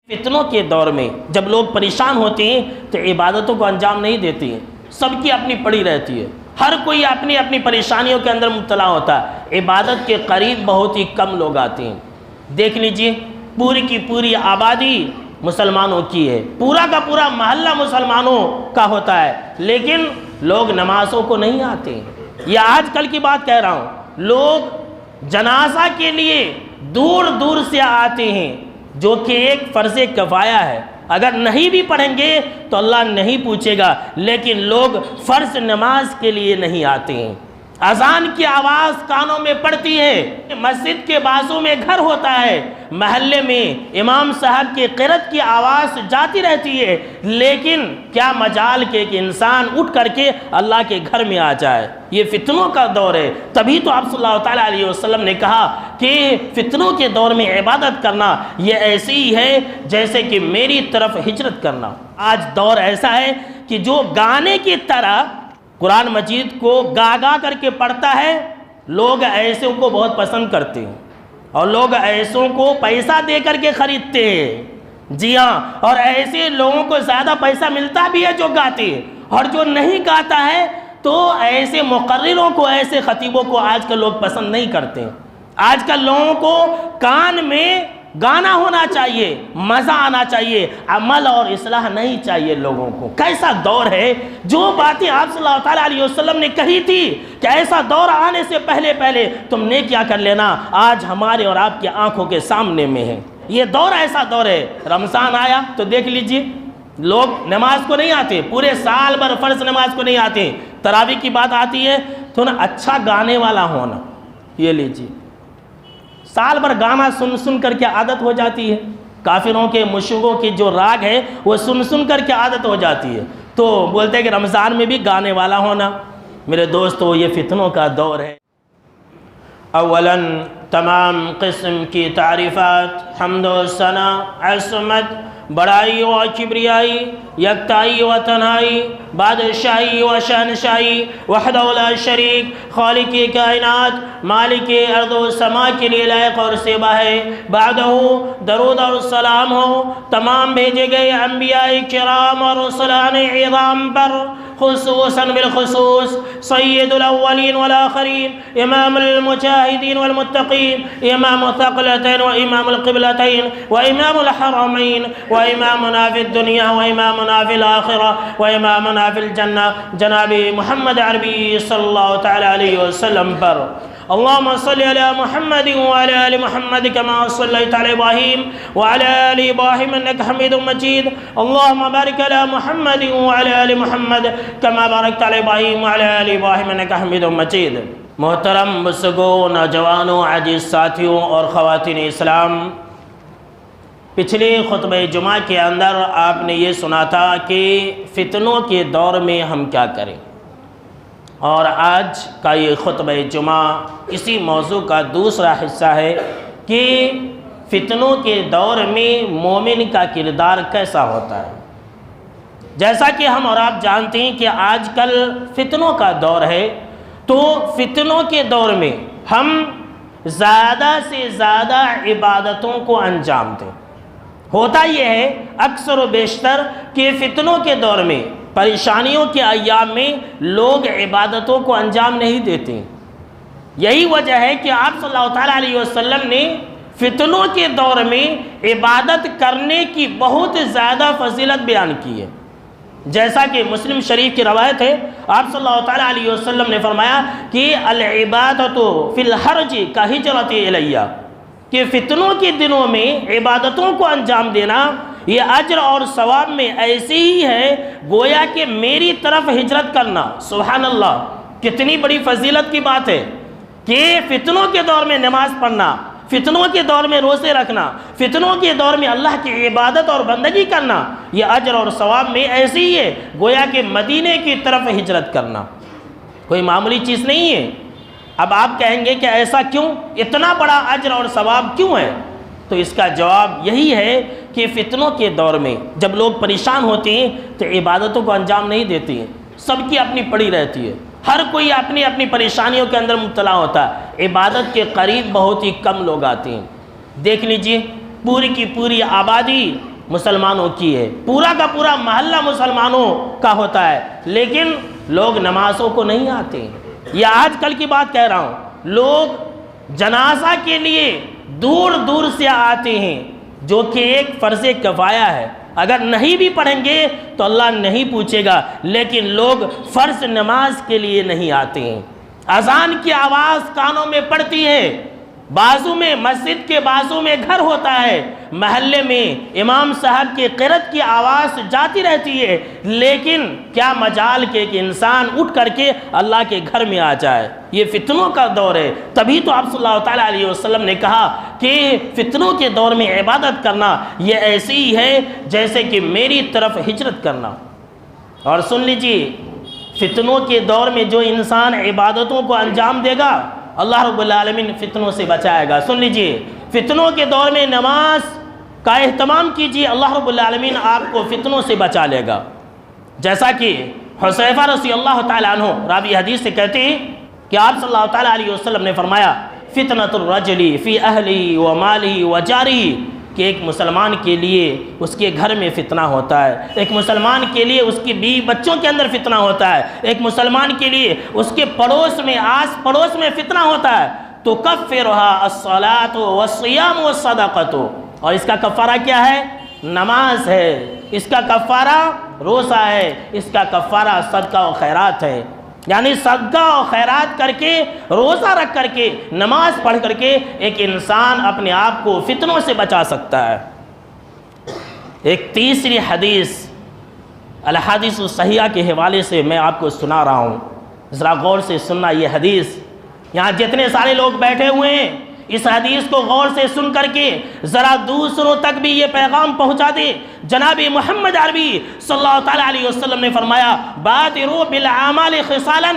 فتنوں کے دور میں جب لوگ پریشان ہوتے ہیں تو عبادتوں کو انجام نہیں دیتے ہیں، سب کی اپنی پڑی رہتی ہے، ہر کوئی اپنی اپنی پریشانیوں کے اندر مبتلا ہوتا ہے، عبادت کے قریب بہت ہی کم لوگ آتے ہیں۔ دیکھ لیجئے پوری کی پوری آبادی مسلمانوں کی ہے، پورا کا پورا محلہ مسلمانوں کا ہوتا ہے، لیکن لوگ نمازوں کو نہیں آتے ہیں۔ یہ آج کل کی بات کہہ رہا ہوں، لوگ جنازہ کے لیے دور دور سے آتے ہیں، جو کہ ایک فرض کفایہ ہے، اگر نہیں بھی پڑھیں گے تو اللہ نہیں پوچھے گا، لیکن لوگ فرض نماز کے لیے نہیں آتے ہیں۔ اذان کی آواز کانوں میں پڑتی ہے، مسجد کے بازو میں گھر ہوتا ہے، محلے میں امام صاحب کی قرات کی آواز جاتی رہتی ہے، لیکن کیا مجال کہ ایک انسان اٹھ کر کے اللہ کے گھر میں آ جائے۔ یہ فتنوں کا دور ہے، تبھی تو آپ صلی اللہ علیہ وسلم نے کہا کہ فتنوں کے دور میں عبادت کرنا یہ ایسی ہی ہے جیسے کہ میری طرف ہجرت کرنا۔ آج دور ایسا ہے کہ جو گانے کی طرح قرآن مجید کو گا گا کر کے پڑھتا ہے، لوگ ایسوں کو بہت پسند کرتے ہیں، اور لوگ ایسوں کو پیسہ دے کر کے خریدتے ہیں۔ جی ہاں، اور ایسے لوگوں کو زیادہ پیسہ ملتا بھی ہے جو گاتے ہیں، اور جو نہیں گاتا ہے تو ایسے مقرروں کو، ایسے خطیبوں کو آج کل لوگ پسند نہیں کرتے ہیں۔ آج کل لوگوں کو کان میں گانا ہونا چاہیے، مزہ آنا چاہیے، عمل اور اصلاح نہیں چاہیے لوگوں کو۔ کیسا دور ہے، جو باتیں آپ صلی اللہ علیہ وسلم نے کہی تھی کہ ایسا دور آنے سے پہلے تم نے کیا کر لینا، آج ہمارے اور آپ کی آنکھوں کے سامنے میں ہے۔ یہ دور ایسا دور ہے، رمضان آیا تو دیکھ لیجئے لوگ نماز کو نہیں آتے، پورے سال بھر فرض نماز کو نہیں آتے، تراویح کی بات آتی ہے تو نا اچھا گانے والا ہونا، یہ لیجئے سال بھر گانا سن سن کر کے عادت ہو جاتی ہے، کافروں کے مشرکوں کی جو راگ ہے وہ سن کر کے عادت ہو جاتی ہے، تو بولتے ہیں کہ رمضان میں بھی گانے والا ہونا۔ میرے دوستو، یہ فتنوں کا دور ہے۔ اولاً تمام قسم کی تعریفات، حمد و ثنا، عصمت، بڑائی و کبریائی، یکتائی و تنہائی، بادشاہی و شہنشاہی، وحدہ لا شریک، خالق کائنات، مالک ارض و سما کے لیے لائق اور سیبہ ہے۔ بعدہ درود اور سلام ہو تمام بھیجے گئے انبیاء کرام اور رسولان عظام پر، خصوصاً بالخصوص سید الاولین والآخرین، امام المجاہدین والمتقین، امام الثقلتین و امام القبلتین و امام الحرمین و امامنا فی الدنیا و امامنا فی الآخرہ و امامنا فی الجنہ، جناب محمد عربی صلی اللہ تعالی علیہ وسلم پر۔ اللہم صلی علی محمد وعلی آل محمد کما صلیت علی ابراہیم وعلی آل ابراہیم انکا حمید مجید، اللہم بارک علی محمد وعلی آل محمد کما بارکت علی ابراہیم وعلی آل ابراہیم انکا حمید مجید۔ محترم بزرگوں، نوجوانوں، عزیز ساتھیوں اور خواتین اسلام، پچھلے خطبہ جمعہ کے اندر آپ نے یہ سنا تھا کہ فتنوں کے دور میں ہم کیا کریں، اور آج کا یہ خطبہ جمعہ اسی موضوع کا دوسرا حصہ ہے کہ فتنوں کے دور میں مومن کا کردار کیسا ہوتا ہے۔ جیسا کہ ہم اور آپ جانتے ہیں کہ آج کل فتنوں کا دور ہے، تو فتنوں کے دور میں ہم زیادہ سے زیادہ عبادتوں کو انجام دیں۔ ہوتا یہ ہے اکثر و بیشتر کہ فتنوں کے دور میں، پریشانیوں کے ایام میں لوگ عبادتوں کو انجام نہیں دیتے۔ یہی وجہ ہے کہ آپ صلی اللہ علیہ وسلم نے فتنوں کے دور میں عبادت کرنے کی بہت زیادہ فضیلت بیان کی ہے۔ جیسا کہ مسلم شریف کی روایت ہے، آپ صلی اللہ علیہ وسلم نے فرمایا کہ العبادۃ فی الحرج کہجرۃ الیہ، کہ فتنوں کے دنوں میں عبادتوں کو انجام دینا یہ اجر اور ثواب میں ایسی ہی ہے گویا کہ میری طرف ہجرت کرنا۔ سبحان اللہ، کتنی بڑی فضیلت کی بات ہے کہ فتنوں کے دور میں نماز پڑھنا، فتنوں کے دور میں روزے رکھنا، فتنوں کے دور میں اللہ کی عبادت اور بندگی کرنا، یہ اجر اور ثواب میں ایسی ہی ہے گویا کہ مدینے کی طرف ہجرت کرنا، کوئی معمولی چیز نہیں ہے۔ اب آپ کہیں گے کہ ایسا کیوں، اتنا بڑا اجر اور ثواب کیوں ہے؟ تو اس کا جواب یہی ہے کہ فتنوں کے دور میں جب لوگ پریشان ہوتے ہیں تو عبادتوں کو انجام نہیں دیتے ہیں، سب کی اپنی پڑی رہتی ہے، ہر کوئی اپنی اپنی پریشانیوں کے اندر مبتلا ہوتا ہے، عبادت کے قریب بہت ہی کم لوگ آتے ہیں۔ دیکھ لیجئے پوری کی پوری آبادی مسلمانوں کی ہے، پورا کا پورا محلہ مسلمانوں کا ہوتا ہے، لیکن لوگ نمازوں کو نہیں آتے ہیں۔ یہ آج کل کی بات کہہ رہا ہوں، لوگ جنازہ کے لیے دور دور سے آتے ہیں، جو کہ ایک فرض کفایہ ہے، اگر نہیں بھی پڑھیں گے تو اللہ نہیں پوچھے گا، لیکن لوگ فرض نماز کے لیے نہیں آتے ہیں۔ اذان کی آواز کانوں میں پڑتی ہے، بازو میں مسجد کے بازو میں گھر ہوتا ہے، محلے میں امام صاحب کی قرات کی آواز جاتی رہتی ہے، لیکن کیا مجال کہ ایک انسان اٹھ کر کے اللہ کے گھر میں آ جائے۔ یہ فتنوں کا دور ہے، تبھی تو آپ صلی اللہ تعالیٰ علیہ وسلم نے کہا کہ فتنوں کے دور میں عبادت کرنا یہ ایسی ہی ہے جیسے کہ میری طرف ہجرت کرنا۔ اور سن لیجیے، فتنوں کے دور میں جو انسان عبادتوں کو انجام دے گا اللہ رب العالمین فتنوں سے بچائے گا۔ سن لیجئے، فتنوں کے دور میں نماز کا اہتمام کیجئے، اللہ رب العالمین آپ کو فتنوں سے بچا لے گا۔ جیسا کہ حذیفہ رضی اللہ تعالیٰ عنہ راوی حدیث سے کہتے ہیں کہ آپ صلی اللہ تعالیٰ علیہ وسلم نے فرمایا فتنۃ الرجل فی اہلی و مالی و جاری، کہ ایک مسلمان کے لیے اس کے گھر میں فتنہ ہوتا ہے، ایک مسلمان کے لیے اس کی بیوی بچوں کے اندر فتنہ ہوتا ہے، ایک مسلمان کے لیے اس کے پڑوس میں آس پڑوس میں فتنہ ہوتا ہے، تو کفرھا الصلاۃ والصیام والصدقۃ، اور اس کا کفارہ کیا ہے؟ نماز ہے، اس کا کفارہ روزہ ہے، اس کا کفارہ صدقہ و خیرات ہے۔ یعنی صدقہ و خیرات کر کے، روزہ رکھ کر کے، نماز پڑھ کر کے ایک انسان اپنے آپ کو فتنوں سے بچا سکتا ہے۔ ایک تیسری حدیث الحدیث الصحیحہ کے حوالے سے میں آپ کو سنا رہا ہوں، ذرا غور سے سننا یہ حدیث۔ یہاں جتنے سارے لوگ بیٹھے ہوئے ہیں، اس حدیث کو غور سے سن کر کے ذرا دوسروں تک بھی یہ پیغام پہنچا دیں۔ جناب محمد عربی صلی اللہ تعالیٰ علیہ وسلم نے فرمایا بادروا بالاعمال خصالا،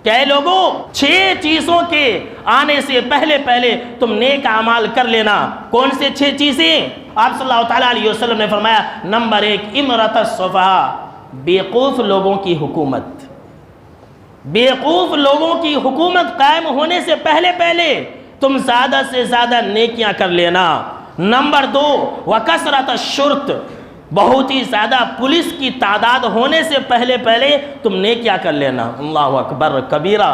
کہ اے لوگوں 6 چیزوں کے آنے سے پہلے پہلے تم نیک اعمال کر لینا۔ کون سے 6 چیزیں؟ آپ صلی اللہ تعالیٰ علیہ وسلم نے فرمایا نمبر 1 امرۃ السفہاء، بیوقوف لوگوں کی حکومت۔ بیوقوف لوگوں کی حکومت قائم ہونے سے پہلے پہلے تم زیادہ سے زیادہ نیکیاں کر لینا۔ نمبر 2 وکثرت الشرط، بہت ہی زیادہ پولیس کی تعداد ہونے سے پہلے پہلے تم نیکیاں کر لینا۔ اللہ اکبر کبیرہ،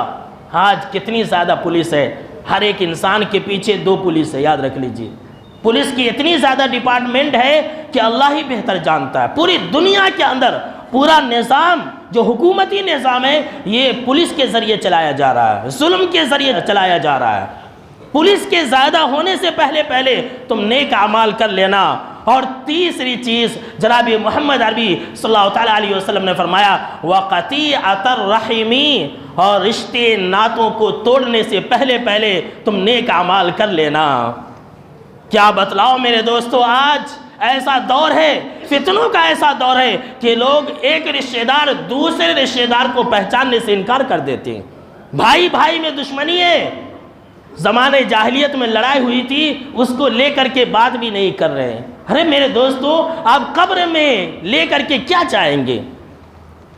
آج کتنی زیادہ پولیس ہے، ہر ایک انسان کے پیچھے 2 پولیس ہے، یاد رکھ لیجئے۔ پولیس کی اتنی زیادہ ڈپارٹمنٹ ہے کہ اللہ ہی بہتر جانتا ہے۔ پوری دنیا کے اندر پورا نظام جو حکومتی نظام ہے یہ پولیس کے ذریعے چلایا جا رہا ہے، ظلم کے ذریعے چلایا جا رہا ہے۔ پولیس کے زیادہ ہونے سے پہلے پہلے تم نیک اعمال کر لینا۔ اور تیسری چیز جناب محمد عربی صلی اللہ تعالیٰ علیہ وسلم نے فرمایا وقطیعۃ الرحم، اور رشتے ناتوں کو توڑنے سے پہلے پہلے تم نیک اعمال کر لینا۔ کیا بتلاؤ میرے دوستو، آج ایسا دور ہے، فتنوں کا ایسا دور ہے کہ لوگ ایک رشتہ دار دوسرے رشتہ دار کو پہچاننے سے انکار کر دیتے ہیں۔ بھائی بھائی میں دشمنی ہے، زمانے جاہلیت میں لڑائی ہوئی تھی، اس کو لے کر کے بات بھی نہیں کر رہے ہیں۔ ارے میرے دوستو، آپ قبر میں لے کر کے کیا چاہیں گے؟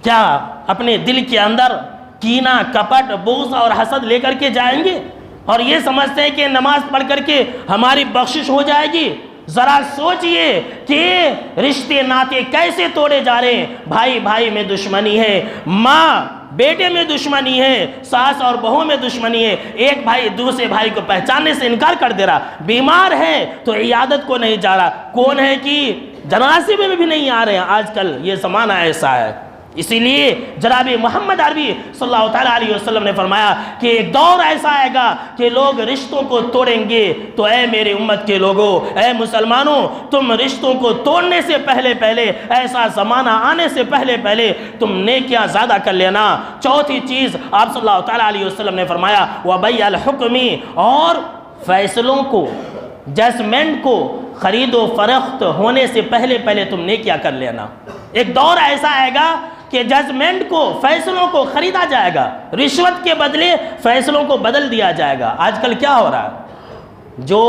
کیا اپنے دل کے اندر کینہ، کپٹ، بغض اور حسد لے کر کے جائیں گے اور یہ سمجھتے ہیں کہ نماز پڑھ کر کے ہماری بخشش ہو جائے گی؟ ذرا سوچئے کہ رشتے ناتے کیسے توڑے جا رہے ہیں۔ بھائی بھائی میں دشمنی ہے، ماں بیٹے میں دشمنی ہے، ساس اور بہو میں دشمنی ہے، ایک بھائی دوسرے بھائی کو پہچاننے سے انکار کر دے رہا، بیمار ہے تو عیادت کو نہیں جا رہا، کون ہے کہ جنازے میں بھی نہیں آ رہے ہیں۔ آج کل یہ زمانہ ایسا ہے، اسی لیے جناب محمد عربی صلی اللہ تعالیٰ علیہ وسلم نے فرمایا کہ ایک دور ایسا آئے گا کہ لوگ رشتوں کو توڑیں گے۔ تو اے میرے امت کے لوگوں، اے مسلمانوں، تم رشتوں کو توڑنے سے پہلے پہلے، ایسا زمانہ آنے سے پہلے پہلے تم نیکیاں زیادہ کر لینا۔ چوتھی چیز آپ صلی اللہ تعالیٰ علیہ وسلم نے فرمایا وَبَيْعَ الْحُكْمِ، اور فیصلوں کو، ججمنٹ کو، خرید و فروخت ہونے سے پہلے پہلے تم نیکیاں کر لینا۔ ایک دور ایسا آئے گا کہ ججمنٹ کو، فیصلوں کو خریدا جائے گا، رشوت کے بدلے فیصلوں کو بدل دیا جائے گا۔ آج کل کیا ہو رہا ہے؟ جو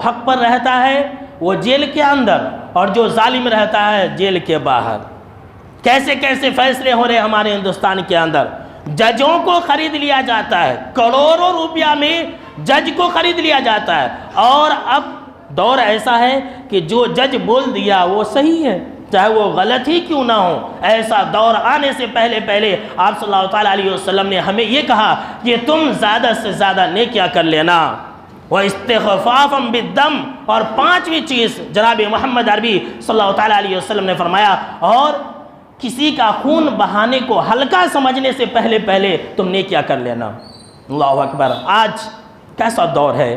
حق پر رہتا ہے وہ جیل کے اندر، اور جو ظالم رہتا ہے جیل کے باہر۔ کیسے کیسے فیصلے ہو رہے ہیں ہمارے ہندوستان کے اندر۔ ججوں کو خرید لیا جاتا ہے، کروڑوں روپیہ میں جج کو خرید لیا جاتا ہے، اور اب دور ایسا ہے کہ جو جج بول دیا وہ صحیح ہے، چاہے وہ غلط ہی کیوں نہ ہو۔ ایسا دور آنے سے پہلے آپ صلی اللہ تعالیٰ علیہ وسلم نے ہمیں یہ کہا کہ تم زیادہ سے زیادہ نیکیاں کر لینا، وَإِسْتِخْفَافًا بِالدَّمِ، اور پانچویں چیز جناب محمد عربی صلی اللہ تعالیٰ علیہ وسلم نے فرمایا، اور کسی کا خون بہانے کو ہلکا سمجھنے سے پہلے تم نیکیاں کر لینا۔ اللہ اکبر! آج کیسا دور ہے،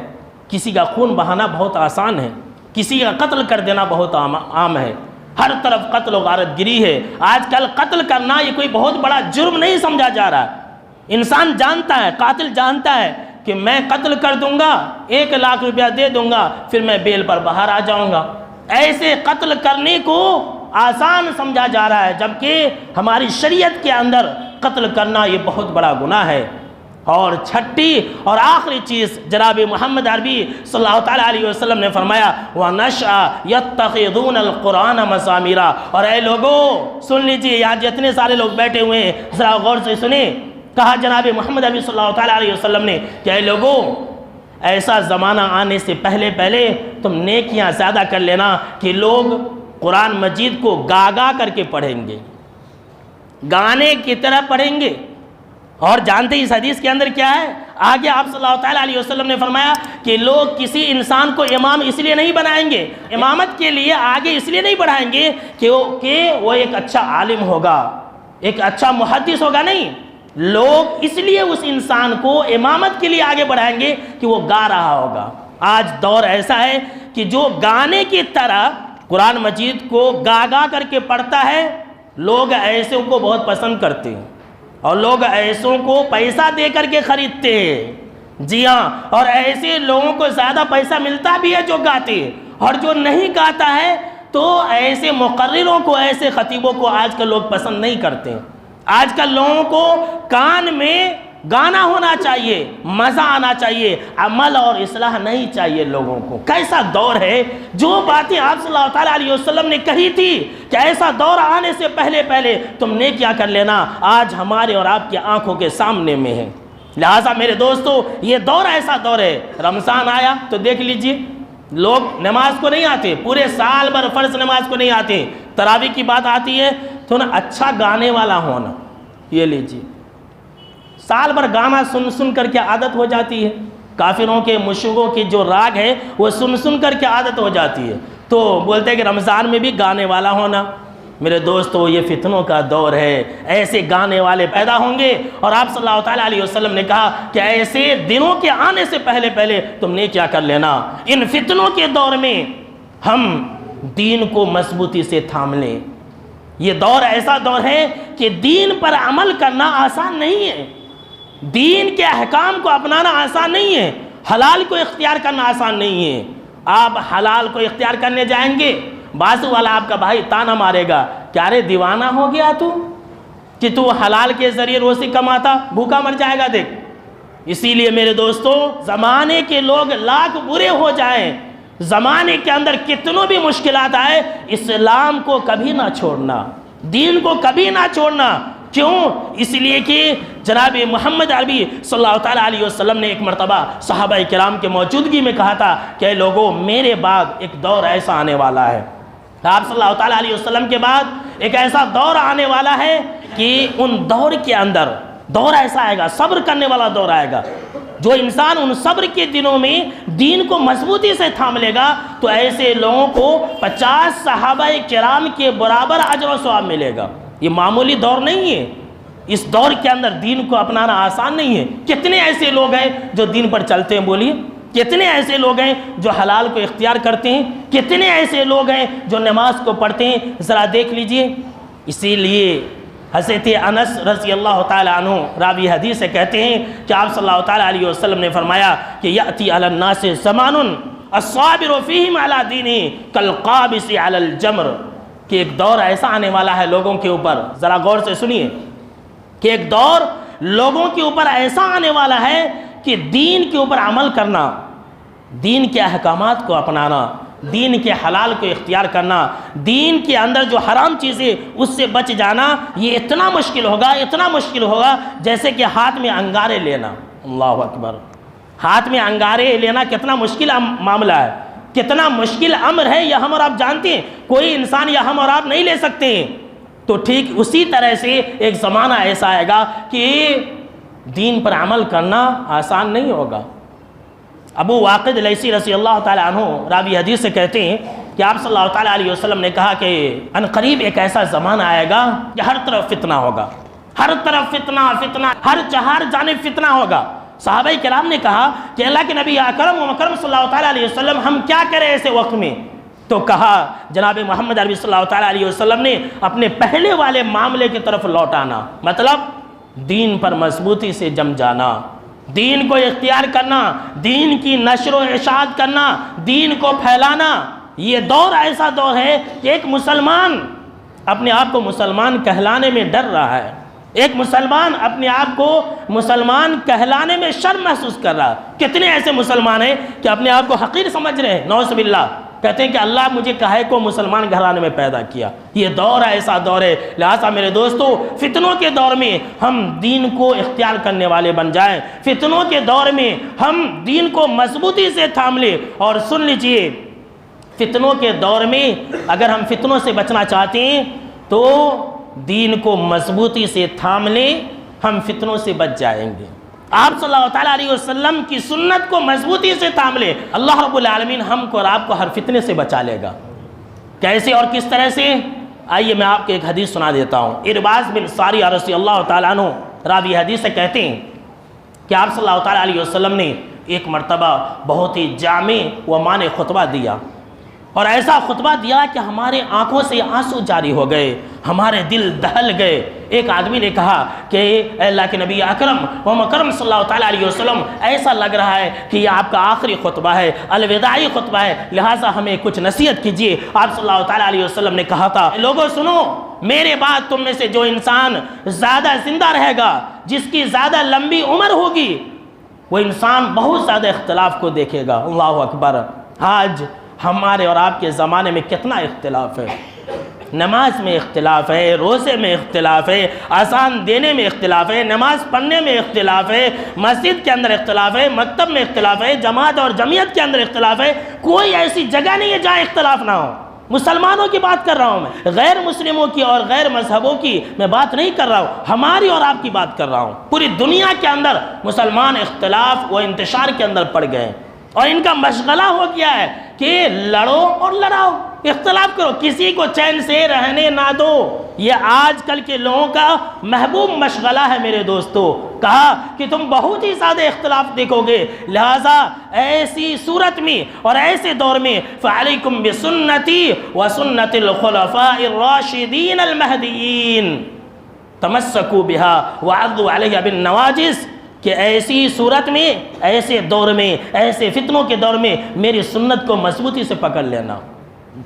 کسی کا خون بہانا بہت آسان ہے، کسی کا قتل کر دینا بہت عام ہے، ہر طرف قتل و غارت گری ہے۔ آج کل قتل کرنا یہ کوئی بہت بڑا جرم نہیں سمجھا جا رہا ہے۔ انسان جانتا ہے، قاتل جانتا ہے کہ میں قتل کر دوں گا، 1,00,000 روپیہ دے دوں گا، پھر میں بیل پر باہر آ جاؤں گا۔ ایسے قتل کرنے کو آسان سمجھا جا رہا ہے، جبکہ ہماری شریعت کے اندر قتل کرنا یہ بہت بڑا گناہ ہے۔ اور چھٹی اور آخری چیز جناب محمد عربی صلی اللہ تعالیٰ علیہ وسلم نے فرمایا، وَنَشْأَ يَتَّخِذُونَ الْقُرْآنَ مَسَامِرًا، اور اے لوگوں سن لیجئے، یہاں جتنے سارے لوگ بیٹھے ہوئے ہیں ذرا غور سے سنیں، کہا جناب محمد عربی صلی اللہ تعالیٰ علیہ وسلم نے کہ اے لوگوں ایسا زمانہ آنے سے پہلے تم نیکیاں زیادہ کر لینا کہ لوگ قرآن مجید کو گا کر کے پڑھیں گے، گانے کی طرح پڑھیں گے۔ اور جانتے اس حدیث کے اندر کیا ہے؟ آگے آپ صلی اللہ تعالیٰ علیہ وسلم نے فرمایا کہ لوگ کسی انسان کو امام اس لیے نہیں بنائیں گے، امامت کے لیے آگے اس لیے نہیں بڑھائیں گے کہ وہ ایک اچھا عالم ہوگا، ایک اچھا محدث ہوگا، نہیں، لوگ اس لیے اس انسان کو امامت کے لیے آگے بڑھائیں گے کہ وہ گا رہا ہوگا۔ آج دور ایسا ہے کہ جو گانے کی طرح قرآن مجید کو گا کر کے پڑھتا ہے، لوگ ایسوں کو بہت پسند کرتے ہیں، اور لوگ ایسوں کو پیسہ دے کر کے خریدتے ہیں۔ جی ہاں، اور ایسے لوگوں کو زیادہ پیسہ ملتا بھی ہے جو گاتے ہیں، اور جو نہیں گاتا ہے تو ایسے مقرروں کو، ایسے خطیبوں کو آج کل لوگ پسند نہیں کرتے ہیں۔ آج کل لوگوں کو کان میں گانا ہونا چاہیے، مزہ آنا چاہیے، عمل اور اصلاح نہیں چاہیے لوگوں کو۔ کیسا دور ہے، جو باتیں آپ صلی اللہ تعالیٰ علیہ وسلم نے کہی تھی کہ ایسا دور آنے سے پہلے تم نے کیا کر لینا، آج ہمارے اور آپ کی آنکھوں کے سامنے میں ہے۔ لہٰذا میرے دوستو، یہ دور ایسا دور ہے، رمضان آیا تو دیکھ لیجئے لوگ نماز کو نہیں آتے، پورے سال بھر فرض نماز کو نہیں آتے، تراویح کی بات آتی ہے تو نا اچھا گانے والا ہونا، یہ لیجئے سال بھر گانا سن کر کے عادت ہو جاتی ہے، کافروں کے مشرکوں کی جو راگ ہے وہ سن کر کے عادت ہو جاتی ہے، تو بولتے ہیں کہ رمضان میں بھی گانے والا ہونا۔ میرے دوستو، یہ فتنوں کا دور ہے، ایسے گانے والے پیدا ہوں گے، اور آپ صلی اللہ تعالیٰ علیہ وسلم نے کہا کہ ایسے دنوں کے آنے سے پہلے تم نے کیا کر لینا۔ ان فتنوں کے دور میں ہم دین کو مضبوطی سے تھام لیں۔ یہ دور ایسا دور ہے کہ دین پر عمل کرنا آسان نہیں ہے، دین کے احکام کو اپنانا آسان نہیں ہے، حلال کو اختیار کرنا آسان نہیں ہے۔ آپ حلال کو اختیار کرنے جائیں گے، بازو والا آپ کا بھائی تانا مارے گا کہ ارے دیوانہ ہو گیا تو کہ تو حلال کے ذریعے روزی کماتا، بھوکا مر جائے گا دیکھ۔ اسی لیے میرے دوستو، زمانے کے لوگ لاکھ برے ہو جائیں، زمانے کے اندر کتنوں بھی مشکلات آئے، اسلام کو کبھی نہ چھوڑنا، دین کو کبھی نہ چھوڑنا۔ کیوں؟ اس لیے کہ جناب محمد عربی صلی اللہ تعالیٰ علیہ وسلم نے ایک مرتبہ صحابہ کرام کے موجودگی میں کہا تھا کہ اے لوگوں، میرے بعد ایک دور ایسا آنے والا ہے، آپ صلی اللہ تعالیٰ علیہ وسلم کے بعد ایک ایسا دور آنے والا ہے کہ ان دور کے اندر دور ایسا آئے گا، صبر کرنے والا دور آئے گا۔ جو انسان ان صبر کے دنوں میں دین کو مضبوطی سے تھام لے گا تو ایسے لوگوں کو 50 صحابہ کرام کے برابر اجر و ثواب ملے گا۔ یہ معمولی دور نہیں ہے، اس دور کے اندر دین کو اپنانا آسان نہیں ہے۔ کتنے ایسے لوگ ہیں جو دین پر چلتے ہیں، بولیے؟ کتنے ایسے لوگ ہیں جو حلال کو اختیار کرتے ہیں؟ کتنے ایسے لوگ ہیں جو نماز کو پڑھتے ہیں؟ ذرا دیکھ لیجئے۔ اسی لیے حضرت انس رضی اللہ تعالیٰ عنہ راوی حدیث سے کہتے ہیں کہ آپ صلی اللہ تعالیٰ علیہ وسلم نے فرمایا کہ یأتی علی الناس زمان الصابر فیہم علی دینہ کالقابض علی الجمر، کہ ایک دور ایسا آنے والا ہے لوگوں کے اوپر، ذرا غور سے سنیے، کہ ایک دور لوگوں کے اوپر ایسا آنے والا ہے کہ دین کے اوپر عمل کرنا، دین کے احکامات کو اپنانا، دین کے حلال کو اختیار کرنا، دین کے اندر جو حرام چیزیں اس سے بچ جانا، یہ اتنا مشکل ہوگا جیسے کہ ہاتھ میں انگارے لینا۔ اللہ اکبر! ہاتھ میں انگارے لینا کتنا مشکل معاملہ ہے۔ کتنا مشکل امر ہے یہ ہم اور آپ جانتے ہیں، کوئی انسان یا ہم اور آپ نہیں لے سکتے ہیں۔ تو ٹھیک اسی طرح سے ایک زمانہ ایسا آئے گا کہ دین پر عمل کرنا آسان نہیں ہوگا۔ ابو واقد لیثی رضی اللہ تعالیٰ عنہ راوی حدیث سے کہتے ہیں کہ آپ صلی اللہ تعالیٰ علیہ وسلم نے کہا کہ ان قریب ایک ایسا زمانہ آئے گا کہ ہر طرف فتنہ ہوگا، ہر طرف فتنہ، ہر چہار جانب فتنہ ہوگا۔ صحابہ کرام نے کہا کہ اللہ کے نبی اکرم و مکرم صلی اللہ تعالیٰ علیہ وسلم ہم کیا کریں ایسے وقت میں؟ تو کہا جناب محمد عربی صلی اللہ تعالیٰ علیہ وسلم نے اپنے پہلے والے معاملے کی طرف لوٹ آنا، مطلب دین پر مضبوطی سے جم جانا، دین کو اختیار کرنا، دین کی نشر و اشاعت کرنا، دین کو پھیلانا۔ یہ دور ایسا دور ہے کہ ایک مسلمان اپنے آپ کو مسلمان کہلانے میں ڈر رہا ہے، ایک مسلمان اپنے آپ کو مسلمان کہلانے میں شرم محسوس کر رہا ہے۔ کتنے ایسے مسلمان ہیں کہ اپنے آپ کو حقیر سمجھ رہے ہیں، نعوذ باللہ، کہتے ہیں کہ اللہ مجھے کہے کو مسلمان گھرانے میں پیدا کیا۔ یہ دور ایسا دور ہے، لہٰذا میرے دوستو فتنوں کے دور میں ہم دین کو اختیار کرنے والے بن جائیں، فتنوں کے دور میں ہم دین کو مضبوطی سے تھام لیں۔ اور سن لیجئے، فتنوں کے دور میں اگر ہم فتنوں سے بچنا چاہتے ہیں تو دین کو مضبوطی سے تھام لیں، ہم فتنوں سے بچ جائیں گے۔ آپ صلی اللہ تعالیٰ علیہ وسلم کی سنت کو مضبوطی سے تھام لیں، اللہ رب العالمین ہم کو اور آپ کو ہر فتنے سے بچا لے گا۔ کیسے اور کس طرح سے؟ آئیے میں آپ کو ایک حدیث سنا دیتا ہوں۔ ارباز بن ساریہ رضی اللہ تعالیٰ عنہ راوی حدیث سے کہتے ہیں کہ آپ صلی اللہ تعالیٰ علیہ وسلم نے ایک مرتبہ بہت ہی جامع و معنی خطبہ دیا، اور ایسا خطبہ دیا کہ ہمارے آنکھوں سے آنسو جاری ہو گئے، ہمارے دل دہل گئے۔ ایک آدمی نے کہا کہ اے اللہ کے نبی اکرم و مکرم صلی اللہ تعالیٰ علیہ وسلم، ایسا لگ رہا ہے کہ یہ آپ کا آخری خطبہ ہے، الوداعی خطبہ ہے، لہٰذا ہمیں کچھ نصیحت کیجیے۔ آپ صلی اللہ تعالیٰ علیہ وسلم نے کہا تھا، لوگوں سنو، میرے بعد تم میں سے جو انسان زیادہ زندہ رہے گا، جس کی زیادہ لمبی عمر ہوگی، وہ انسان بہت زیادہ اختلاف کو دیکھے گا۔ اللہ اکبر! آج ہمارے اور آپ کے زمانے میں کتنا اختلاف ہے، نماز میں اختلاف ہے، روزے میں اختلاف ہے، اذان دینے میں اختلاف ہے، نماز پڑھنے میں اختلاف ہے، مسجد کے اندر اختلاف ہے، مکتب میں اختلاف ہے، جماعت اور جمعیت کے اندر اختلاف ہے۔ کوئی ایسی جگہ نہیں ہے جہاں اختلاف نہ ہو۔ مسلمانوں کی بات کر رہا ہوں میں، غیر مسلموں کی اور غیر مذہبوں کی میں بات نہیں کر رہا ہوں، ہماری اور آپ کی بات کر رہا ہوں۔ پوری دنیا کے اندر مسلمان اختلاف و انتشار کے اندر پڑ گئے ہیں، اور ان کا مشغلہ ہو گیا ہے کہ لڑو اور لڑاؤ، اختلاف کرو، کسی کو چین سے رہنے نہ دو۔ یہ آج کل کے لوگوں کا محبوب مشغلہ ہے میرے دوستو۔ کہا کہ تم بہت ہی زیادہ اختلاف دیکھو گے، لہٰذا ایسی صورت میں اور ایسے دور میں فعلیکم بسنتی وسنت الخلفاء الراشدین المہدیین تمسکوا بها وعضوا علیہ بالنواجذ، کہ ایسی صورت میں، ایسے دور میں، ایسے فتنوں کے دور میں میری سنت کو مضبوطی سے پکڑ لینا۔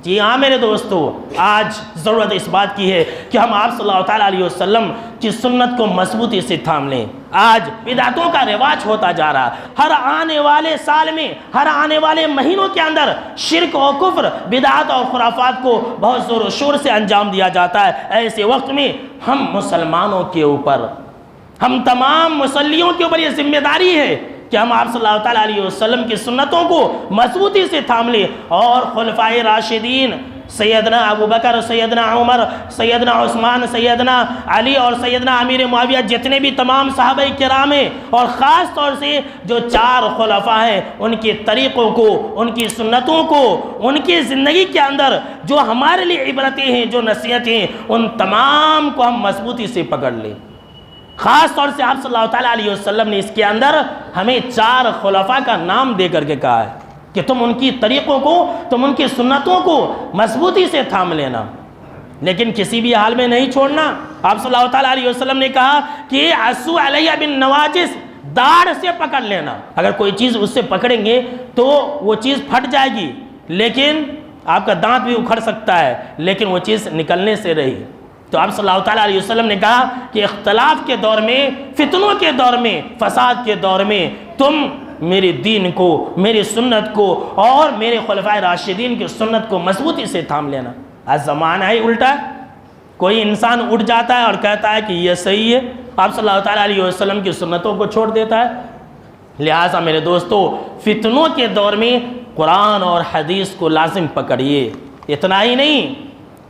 جی ہاں میرے دوستو، آج ضرورت اس بات کی ہے کہ ہم آپ صلی اللہ تعالیٰ علیہ وسلم کی سنت کو مضبوطی سے تھام لیں۔ آج بدعتوں کا رواج ہوتا جا رہا ہے، ہر آنے والے سال میں، ہر آنے والے مہینوں کے اندر شرک و کفر، بدعت اور خرافات کو بہت زور و شور سے انجام دیا جاتا ہے۔ ایسے وقت میں ہم مسلمانوں کے اوپر، ہم تمام مسلیوں کے اوپر یہ ذمہ داری ہے کہ ہم آپ صلی اللہ تعالیٰ علیہ وسلم کی سنتوں کو مضبوطی سے تھام لیں، اور خلفائے راشدین سیدنا ابو بکر، سیدنا عمر، سیدنا عثمان، سیدنا علی اور سیدنا امیر معاویہ، جتنے بھی تمام صحابہ کرام ہیں، اور خاص طور سے جو 4 خلفاء ہیں، ان کے طریقوں کو، ان کی سنتوں کو، ان کی زندگی کے اندر جو ہمارے لیے عبرتیں ہیں، جو نصیحتیں ہیں، ان تمام کو ہم مضبوطی سے پکڑ لیں۔ خاص طور سے آپ صلی اللہ تعالیٰ علیہ وسلم نے اس کے اندر ہمیں 4 خلفاء کا نام دے کر کے کہا ہے کہ تم ان کی طریقوں کو، تم ان کی سنتوں کو مضبوطی سے تھام لینا، لیکن کسی بھی حال میں نہیں چھوڑنا۔ آپ صلی اللہ تعالیٰ علیہ وسلم نے کہا کہ عصو علیہ بالنواجذ، داڑھ سے پکڑ لینا۔ اگر کوئی چیز اس سے پکڑیں گے تو وہ چیز پھٹ جائے گی، لیکن آپ کا دانت بھی اکھڑ سکتا ہے، لیکن وہ چیز نکلنے سے رہی۔ تو آپ صلی اللہ تعالیٰ علیہ وسلم نے کہا کہ اختلاف کے دور میں، فتنوں کے دور میں، فساد کے دور میں تم میرے دین کو، میری سنت کو اور میرے خلفائے راشدین کی سنت کو مضبوطی سے تھام لینا۔ آج زمانہ ہے الٹا، کوئی انسان اٹھ جاتا ہے اور کہتا ہے کہ یہ صحیح ہے، آپ صلی اللہ تعالیٰ علیہ وسلم کی سنتوں کو چھوڑ دیتا ہے۔ لہٰذا میرے دوستو، فتنوں کے دور میں قرآن اور حدیث کو لازم پکڑیے۔ اتنا ہی نہیں،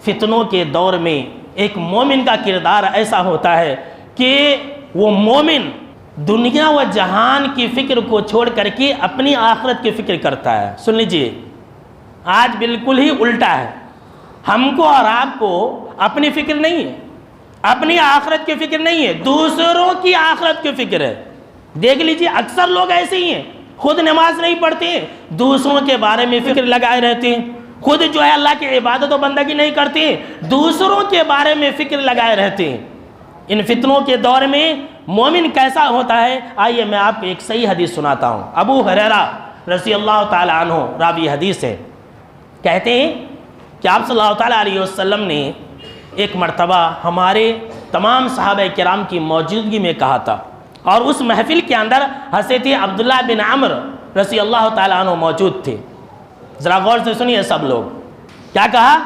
فتنوں کے دور میں ایک مومن کا کردار ایسا ہوتا ہے کہ وہ مومن دنیا و جہان کی فکر کو چھوڑ کر کے اپنی آخرت کی فکر کرتا ہے۔ سن لیجئے، آج بالکل ہی الٹا ہے، ہم کو اور آپ کو اپنی فکر نہیں ہے، اپنی آخرت کی فکر نہیں ہے، دوسروں کی آخرت کی فکر ہے۔ دیکھ لیجئے اکثر لوگ ایسے ہی ہیں، خود نماز نہیں پڑھتے ہیں، دوسروں کے بارے میں فکر لگائے رہتے ہیں، خود جو ہے اللہ کی عبادت و بندگی نہیں کرتے ہیں، دوسروں کے بارے میں فکر لگائے رہتے ہیں۔ ان فتنوں کے دور میں مومن کیسا ہوتا ہے؟ آئیے میں آپ کو ایک صحیح حدیث سناتا ہوں۔ ابو ہریرہ رضی اللہ تعالی عنہ راوی حدیث ہے، کہتے ہیں کہ آپ صلی اللہ تعالیٰ علیہ وسلم نے ایک مرتبہ ہمارے تمام صحابہ کرام کی موجودگی میں کہا تھا، اور اس محفل کے اندر حضرت عبداللہ بن عمرو رضی اللہ تعالیٰ عنہ موجود تھے۔ ذرا غور سے سنیے سب لوگ، کیا کہا؟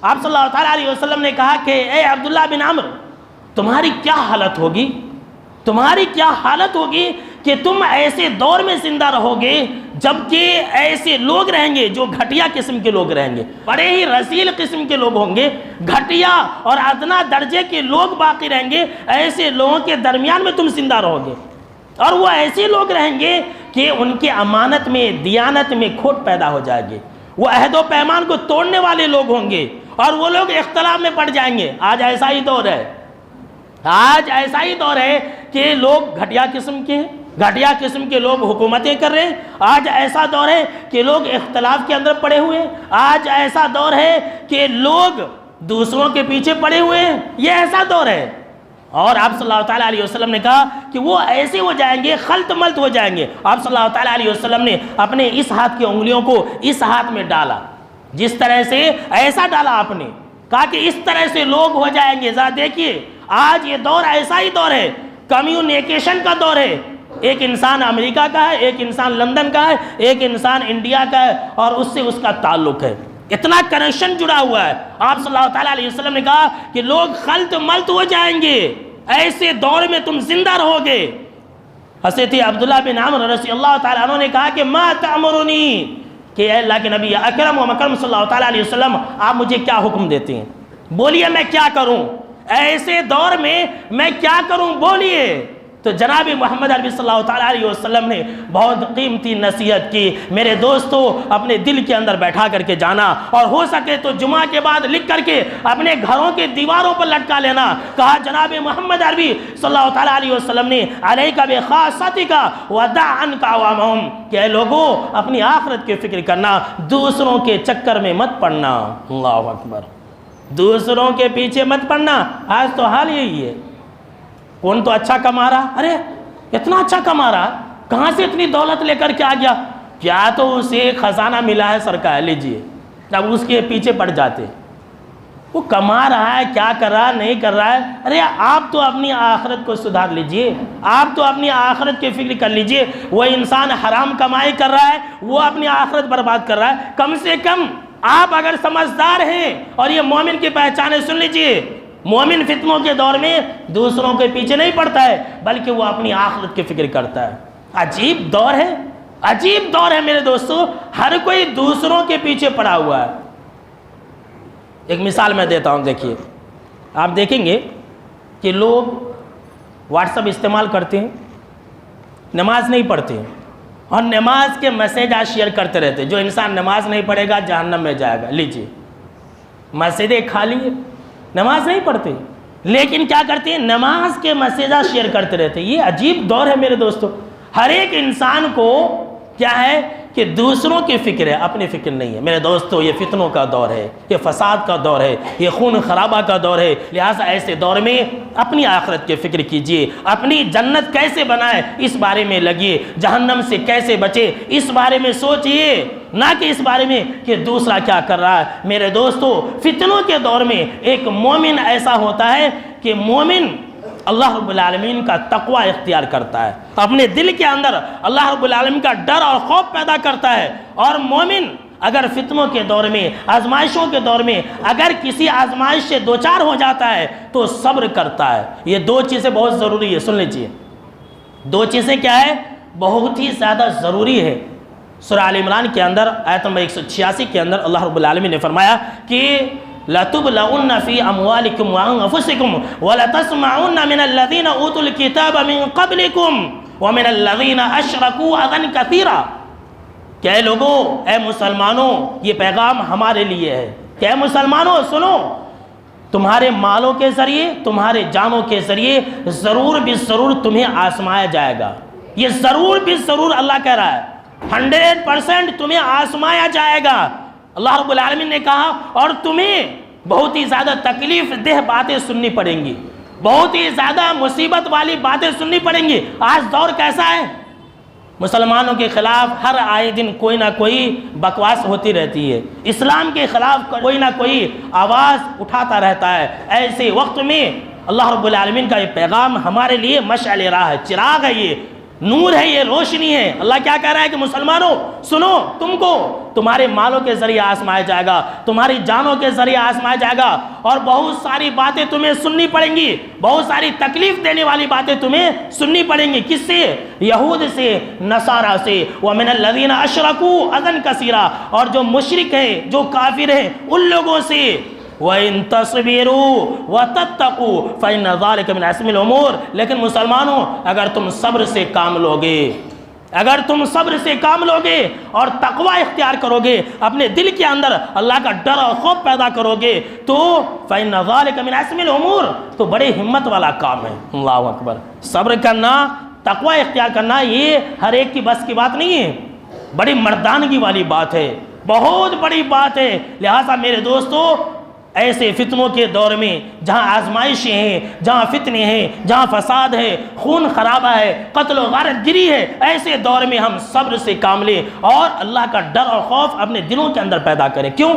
آپ صلی اللہ تعالیٰ علیہ وسلم نے کہا کہ اے عبداللہ بن عمرو، تمہاری کیا حالت ہوگی، تمہاری کیا حالت ہوگی کہ تم ایسے دور میں زندہ رہو گے جبکہ ایسے لوگ رہیں گے جو گھٹیا قسم کے لوگ رہیں گے، بڑے ہی رذیل قسم کے لوگ ہوں گے، گھٹیا اور ادنا درجے کے لوگ باقی رہیں گے، ایسے لوگوں کے درمیان میں تم زندہ رہو گے، اور وہ ایسے لوگ رہیں گے کہ ان کی امانت میں، دیانت میں کھوٹ پیدا ہو جائے گی، وہ عہد و پیمان کو توڑنے والے لوگ ہوں گے، اور وہ لوگ اختلاف میں پڑ جائیں گے۔ آج ایسا ہی دور ہے، آج ایسا ہی دور ہے کہ لوگ گھٹیا قسم کے ہیں، گھٹیا قسم کے لوگ حکومتیں کر رہے ہیں۔ آج ایسا دور ہے کہ لوگ اختلاف کے اندر پڑے ہوئے ہیں۔ آج ایسا دور ہے کہ لوگ دوسروں کے پیچھے پڑے ہوئے ہیں، یہ ایسا دور ہے۔ اور آپ صلی اللہ تعالیٰ علیہ وسلم نے کہا کہ وہ ایسے ہو جائیں گے، خلط ملط ہو جائیں گے۔ آپ صلی اللہ تعالیٰ علیہ وسلم نے اپنے اس ہاتھ کی انگلیوں کو اس ہاتھ میں ڈالا، جس طرح سے ایسا ڈالا آپ نے، کہا کہ اس طرح سے لوگ ہو جائیں گے۔ ذرا دیکھیے آج یہ دور ایسا ہی دور ہے، کمیونیکیشن کا دور ہے۔ ایک انسان امریکہ کا ہے، ایک انسان لندن کا ہے، ایک انسان انڈیا کا ہے، اور اس سے اس کا تعلق ہے، اتنا کنیکشن جڑا ہوا ہے۔ آپ صلی اللہ تعالیٰ علیہ وسلم نے کہا کہ لوگ خلط ملط ہو جائیں گے، ایسے دور میں تم زندہ رہو گے۔ حضرت عبداللہ بن عمرو رضی اللہ تعالیٰ عنہ نے کہا کہ ما تأمرنی، کہ اے اللہ کے نبی اکرم و مکرم صلی اللہ تعالیٰ علیہ وسلم، آپ مجھے کیا حکم دیتے ہیں؟ بولیے میں کیا کروں، ایسے دور میں میں کیا کروں، بولیے۔ تو جناب محمد عربی صلی اللہ تعالیٰ علیہ وسلم نے بہت قیمتی نصیحت کی، میرے دوستو اپنے دل کے اندر بیٹھا کر کے جانا، اور ہو سکے تو جمعہ کے بعد لکھ کر کے اپنے گھروں کے دیواروں پر لٹکا لینا۔ کہا جناب محمد عربی صلی اللہ تعالیٰ علیہ وسلم نے علیک بخاصتک ودع عنک عوامہم، کہ اے لوگوں اپنی آخرت کی فکر کرنا، دوسروں کے چکر میں مت پڑنا۔ اللہ اکبر، دوسروں کے پیچھے مت پڑنا۔ آج تو حال یہی ہے، کون تو اچھا کما رہا، ارے اتنا اچھا کما رہا، کہاں سے اتنی دولت لے کر کے آ گیا، کیا تو اسے خزانہ ملا ہے سرکار، لیجئے، اب اس کے پیچھے پڑ جاتے۔ وہ کما رہا ہے، کیا کر رہا ہے، نہیں کر رہا ہے، ارے آپ تو اپنی آخرت کو سدھار لیجئے، آپ تو اپنی آخرت کی فکر کر لیجئے۔ وہ انسان حرام کمائی کر رہا ہے، وہ اپنی آخرت برباد کر رہا ہے، کم سے کم آپ اگر سمجھدار ہیں، اور یہ مومن کی پہچان ہے، سن لیجئے، مومن فتنوں کے دور میں دوسروں کے پیچھے نہیں پڑتا ہے، بلکہ وہ اپنی آخرت کی فکر کرتا ہے۔ عجیب دور ہے، عجیب دور ہے میرے دوستو، ہر کوئی دوسروں کے پیچھے پڑا ہوا ہے۔ ایک مثال میں دیتا ہوں، دیکھیے، آپ دیکھیں گے کہ لوگ واٹس ایپ استعمال کرتے ہیں، نماز نہیں پڑھتے ہیں، اور نماز کے میسیج آج شیئر کرتے رہتے ہیں۔ جو انسان نماز نہیں پڑھے گا جہنم میں جائے گا۔ لیجیے، مسجدیں خالی ہے، نماز نہیں پڑھتے، لیکن کیا کرتے ہیں، نماز کے میسیجات شیئر کرتے رہتے ہیں۔ یہ عجیب دور ہے میرے دوستو، ہر ایک انسان کو کیا ہے کہ دوسروں کی فکر ہے، اپنی فکر نہیں ہے۔ میرے دوستو یہ فتنوں کا دور ہے، یہ فساد کا دور ہے، یہ خون خرابہ کا دور ہے۔ لہٰذا ایسے دور میں اپنی آخرت کی فکر کیجئے، اپنی جنت کیسے بنائے اس بارے میں لگیے، جہنم سے کیسے بچے اس بارے میں سوچئے، نہ کہ اس بارے میں کہ دوسرا کیا کر رہا ہے۔ میرے دوستو فتنوں کے دور میں ایک مومن ایسا ہوتا ہے کہ مومن اللہ رب العالمین کا تقوی اختیار کرتا ہے، اپنے دل کے اندر اللہ رب العالمین کا ڈر اور خوف پیدا کرتا ہے۔ اور مومن اگر فتنوں کے دور میں، آزمائشوں کے دور میں اگر کسی آزمائش سے دوچار ہو جاتا ہے تو صبر کرتا ہے۔ یہ دو چیزیں بہت ضروری ہے، سن لیجیے، دو چیزیں کیا ہے، بہت ہی زیادہ ضروری ہے۔ سورہ آل عمران کے اندر آیت نمبر 186 کے اندر اللہ رب العالمین نے فرمایا کہ لَتُبْلَعُنَّ فِي أَمْوَالِكُمْ وَأَنفُسِكُمْ وَلَتَسْمَعُنَّ مِنَ الَّذِينَ أُوتُوا الْكِتَابَ مِن قَبْلِكُمْ وَمِنَ الَّذِينَ أَشْرَكُوا أَذًى كَثِيرًا کہ اے لوگوں، اے مسلمانوں، یہ پیغام ہمارے لیے ہے کہ اے مسلمانوں سنو، تمہارے مالوں کے ذریعے، تمہارے جانوں کے ذریعے ضرور بھی ضرور تمہیں آزمایا جائے گا۔ یہ ضرور بھی ضرور اللہ کہہ رہا ہے، 100% تمہیں آزمایا جائے گا۔ اللہ رب العالمین نے کہا اور تمہیں بہت ہی زیادہ تکلیف دہ باتیں سننی پڑیں گی، بہت ہی زیادہ مصیبت والی باتیں سننی پڑیں گی۔ آج دور کیسا ہے؟ مسلمانوں کے خلاف ہر آئے دن کوئی نہ کوئی بکواس ہوتی رہتی ہے، اسلام کے خلاف کوئی نہ کوئی آواز اٹھاتا رہتا ہے۔ ایسے وقت میں اللہ رب العالمین کا یہ پیغام ہمارے لیے مشعل راہ ہے، چراغ ہے، یہ نور ہے، یہ روشنی ہے۔ اللہ کیا کہہ رہا ہے کہ مسلمانوں سنو، تم کو تمہارے مالوں کے ذریعے آزمایا جائے گا، تمہاری جانوں کے ذریعے آزمایا جائے گا، اور بہت ساری باتیں تمہیں سننی پڑیں گی، بہت ساری تکلیف دینے والی باتیں تمہیں سننی پڑیں گی۔ کس سے؟ یہود سے، نصارہ سے، وَمِنَ الَّذِينَ أَشْرَكُوا أَذًى كَثِيرًا، اور جو مشرک ہیں، جو کافر ہیں، ان لوگوں سے۔ وَإِن تَصْبِرُوا وَتَتَّقُوا فَإِنَّ ذَلِكَ مِنْ عَزْمِ الْأُمُورِ، لیکن مسلمانوں اگر تم صبر سے کام لوگے، اگر تم صبر سے کام لوگے اور تقوی اختیار کرو گے، اپنے دل کے اندر اللہ کا ڈر اور خوف پیدا کرو گے، تو فَإِنَّ ذَلِكَ مِنْ عَزْمِ الْأُمُورِ، تو بڑے ہمت والا کام ہے۔ اللہ اکبر۔ صبر کرنا، تقوی اختیار کرنا، یہ ہر ایک کی بس کی بات نہیں ہے، بڑی مردانگی والی بات ہے، بہت بڑی بات ہے۔ لہٰذا میرے دوستو، ایسے فتنوں کے دور میں جہاں آزمائشیں ہیں، جہاں فتنے ہیں، جہاں فساد ہے، خون خرابہ ہے، قتل و غارت گری ہے، ایسے دور میں ہم صبر سے کام لیں اور اللہ کا ڈر اور خوف اپنے دلوں کے اندر پیدا کریں۔ کیوں؟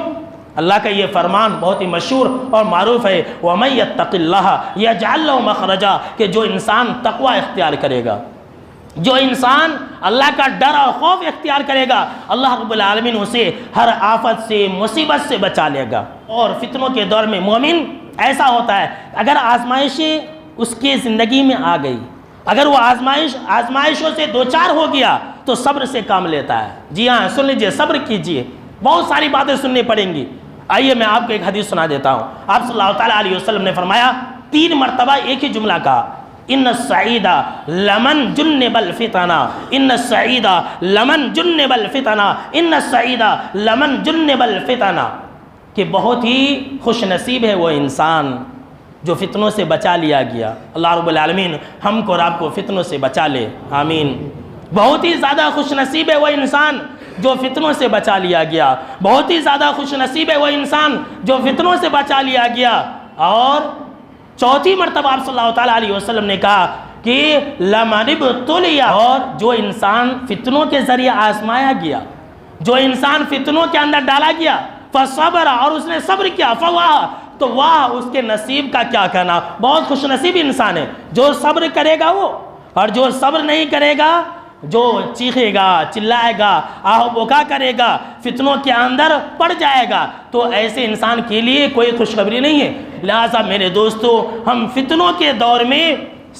اللہ کا یہ فرمان بہت ہی مشہور اور معروف ہے، وَمَن يَتَّقِ اللَّهَ يَجْعَل لَّهُ مَخْرَجًا، کہ جو انسان تقوی اختیار کرے گا، جو انسان اللہ کا ڈر اور خوف اختیار کرے گا، اللہ رب العالمین اسے ہر آفت سے، مصیبت سے بچا لے گا۔ اور فتنوں کے دور میں مومن ایسا ہوتا ہے، اگر آزمائشیں اس کے زندگی میں آ گئی، اگر وہ آزمائشوں سے دوچار ہو گیا تو صبر سے کام لیتا ہے۔ جی ہاں، سن لیجئے، صبر کیجئے، بہت ساری باتیں سننی پڑیں گی۔ آئیے میں آپ کو ایک حدیث سنا دیتا ہوں۔ آپ صلی اللہ تعالیٰ علیہ وسلم نے فرمایا، 3 مرتبہ ایک ہی جملہ کہا، ان السعید لمن جنب الفتنہ، ان السعید لمن جنب الفتنہ، ان السعید لمن جنب الفتنہ، کہ بہت ہی خوش نصیب ہے وہ انسان جو فتنوں سے بچا لیا گیا۔ اللہ رب العالمین ہم کو اور آپ کو فتنوں سے بچا لے، آمین۔ بہت ہی زیادہ خوش نصیب ہے وہ انسان جو فتنوں سے بچا لیا گیا، بہت ہی زیادہ خوش نصیب ہے وہ انسان جو فتنوں سے بچا لیا گیا۔ اور چوتھی مرتبہ آپ صلی اللہ تعالیٰ علیہ وسلم نے کہا کہ لَمَنِ ابْتُلِيَ، اور جو انسان فتنوں کے ذریعے آزمایا گیا، جو انسان فتنوں کے اندر ڈالا گیا، فَصَبَرَ، اور اس نے صبر کیا، فَوَاهَ، تو واہ اس کے نصیب کا کیا کہنا، بہت خوش نصیب انسان ہے۔ جو صبر کرے گا وہ، اور جو صبر نہیں کرے گا، جو چیخے گا، چلائے گا، آہ بکا کرے گا، فتنوں کے اندر پڑ جائے گا، تو ایسے انسان کے لیے کوئی خوشخبری نہیں ہے۔ لہٰذا میرے دوستو، ہم فتنوں کے دور میں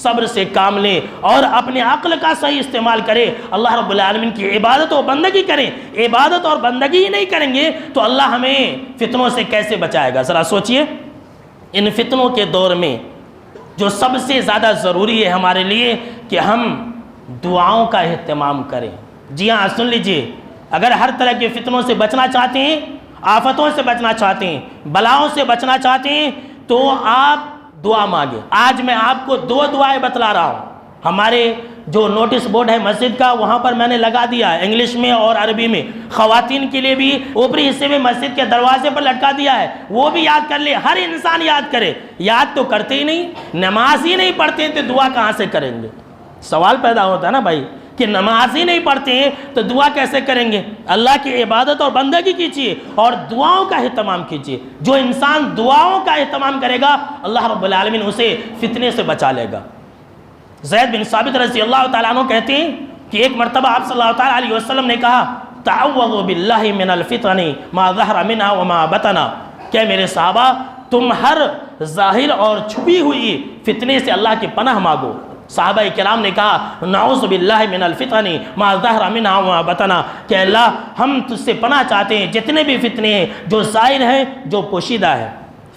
صبر سے کام لیں اور اپنے عقل کا صحیح استعمال کریں، اللہ رب العالمین کی عبادت و بندگی کریں۔ عبادت اور بندگی ہی نہیں کریں گے تو اللہ ہمیں فتنوں سے کیسے بچائے گا؟ ذرا سوچئے، ان فتنوں کے دور میں جو سب سے زیادہ ضروری ہے ہمارے لیے کہ ہم دعاؤں کا اہتمام کریں۔ جی ہاں، سن لیجئے، اگر ہر طرح کے فتنوں سے بچنا چاہتے ہیں، آفتوں سے بچنا چاہتے ہیں، بلاؤں سے بچنا چاہتے ہیں، تو آپ دعا مانگیں۔ آج میں آپ کو 2 دعائیں بتلا رہا ہوں۔ ہمارے جو نوٹس بورڈ ہے مسجد کا، وہاں پر میں نے لگا دیا ہے، انگلش میں اور عربی میں، خواتین کے لیے بھی اوپری حصے میں مسجد کے دروازے پر لٹکا دیا ہے، وہ بھی یاد کر لے، ہر انسان یاد کرے۔ یاد تو کرتے ہی نہیں، نماز ہی نہیں پڑھتے تو دعا کہاں سے کریں گے؟ سوال پیدا ہوتا ہے نا بھائی، کہ نماز ہی نہیں پڑھتے ہیں تو دعا کیسے کریں گے؟ اللہ کی عبادت اور بندگی کیجیے اور دعاؤں کا اہتمام کیجیے۔ جو انسان دعاؤں کا اہتمام کرے گا، اللہ رب العالمین اسے فتنے سے بچا لے گا۔ زید بن ثابت رضی اللہ تعالیٰ عنہ کہتے ہیں کہ ایک مرتبہ آپ صلی اللہ تعالیٰ علیہ وسلم نے کہا، تعوذوا باللہ من الفتن ما ظہر منہا وما بطن، کہ میرے صحابہ تم ہر ظاہر اور چھپی ہوئی فتنے سے اللہ کی پناہ مانگو۔ صحابہ کرام نے کہا نعوذ باللہ من الفتن ما ظہر منہا وما بطن، کہ اللہ ہم تجھ سے پناہ چاہتے ہیں جتنے بھی فتنے ہیں، جو ظاہر ہیں جو پوشیدہ ہے۔